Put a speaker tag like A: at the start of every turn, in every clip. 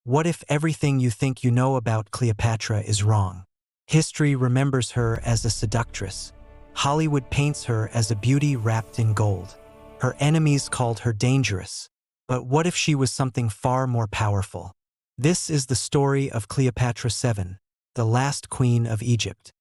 A: What if everything you think you know about Cleopatra is wrong? History remembers her as a seductress. Hollywood paints her as a beauty wrapped in gold. Her enemies called her dangerous. But what if she was something far more powerful? This is the story of Cleopatra VII, the last queen of Egypt,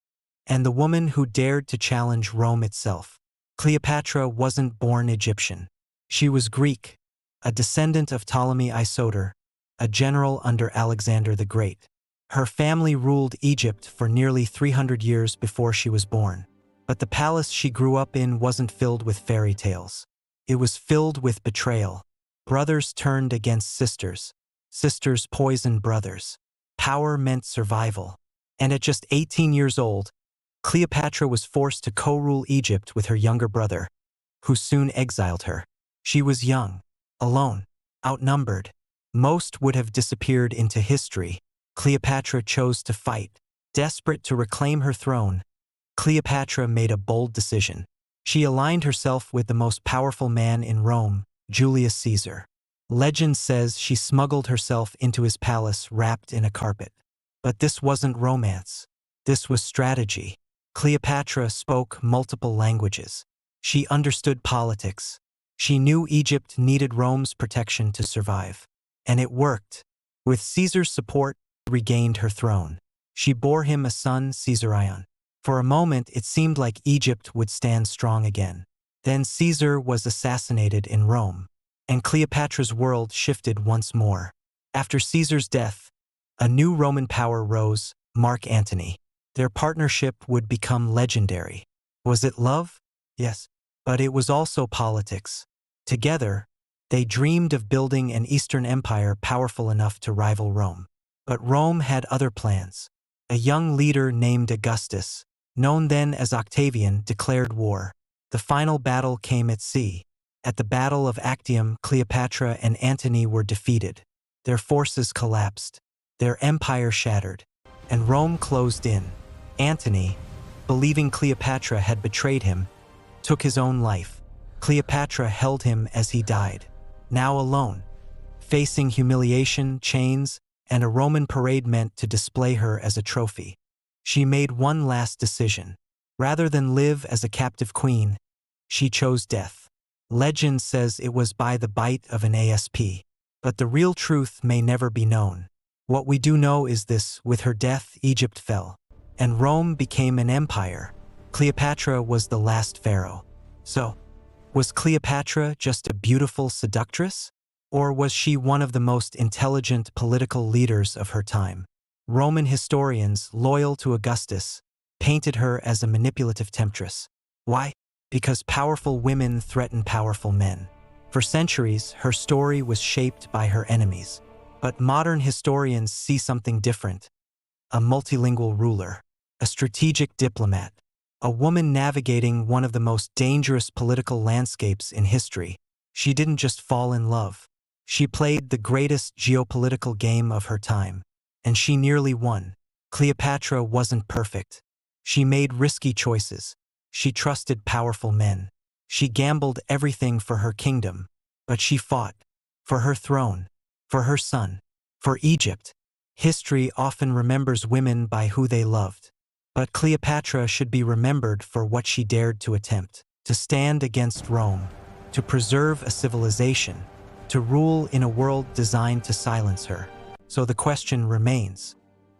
A: and the woman who dared to challenge Rome itself. Cleopatra wasn't born Egyptian. She was Greek, a descendant of Ptolemy Isoter, a general under Alexander the Great. Her family ruled Egypt for nearly 300 years before she was born. But the palace she grew up in wasn't filled with fairy tales. It was filled with betrayal. Brothers turned against sisters. Sisters poisoned brothers. Power meant survival. And at just 18 years old, Cleopatra was forced to co-rule Egypt with her younger brother, who soon exiled her. She was young, alone, outnumbered. Most would have disappeared into history. Cleopatra chose to fight. Desperate to reclaim her throne, Cleopatra made a bold decision. She aligned herself with the most powerful man in Rome, Julius Caesar. Legend says she smuggled herself into his palace wrapped in a carpet. But this wasn't romance. This was strategy. Cleopatra spoke multiple languages. She understood politics. She knew Egypt needed Rome's protection to survive. And it worked. With Caesar's support, she regained her throne. She bore him a son, Caesarion. For a moment, it seemed like Egypt would stand strong again. Then Caesar was assassinated in Rome, and Cleopatra's world shifted once more. After Caesar's death, a new Roman power rose, Mark Antony. Their partnership would become legendary. Was it love? Yes. But it was also politics. Together, they dreamed of building an Eastern empire powerful enough to rival Rome. But Rome had other plans. A young leader named Augustus, known then as Octavian, declared war. The final battle came at sea. At the Battle of Actium, Cleopatra and Antony were defeated. Their forces collapsed. Their empire shattered. And Rome closed in. Antony, believing Cleopatra had betrayed him, took his own life. Cleopatra held him as he died. Now alone, facing humiliation, chains, and a Roman parade meant to display her as a trophy. She made one last decision. Rather than live as a captive queen, she chose death. Legend says it was by the bite of an asp. But the real truth may never be known. What we do know is this: with her death, Egypt fell, and Rome became an empire. Cleopatra was the last pharaoh. So, was Cleopatra just a beautiful seductress? Or was she one of the most intelligent political leaders of her time? Roman historians, loyal to Augustus, painted her as a manipulative temptress. Why? Because powerful women threaten powerful men. For centuries, her story was shaped by her enemies. But modern historians see something different. A multilingual ruler, a strategic diplomat, a woman navigating one of the most dangerous political landscapes in history. She didn't just fall in love. She played the greatest geopolitical game of her time. And she nearly won. Cleopatra wasn't perfect. She made risky choices. She trusted powerful men. She gambled everything for her kingdom. But she fought. For her throne. For her son. For Egypt. History often remembers women by who they loved. But Cleopatra should be remembered for what she dared to attempt. To stand against Rome. To preserve a civilization. To rule in a world designed to silence her. So the question remains,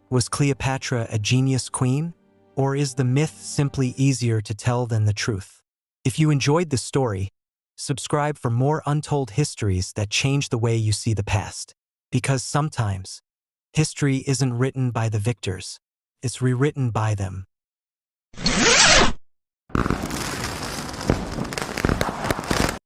A: was Cleopatra a genius queen? Or is the myth simply easier to tell than the truth? If you enjoyed this story, subscribe for more untold histories that change the way you see the past. Because sometimes, history isn't written by the victors, it's rewritten by them.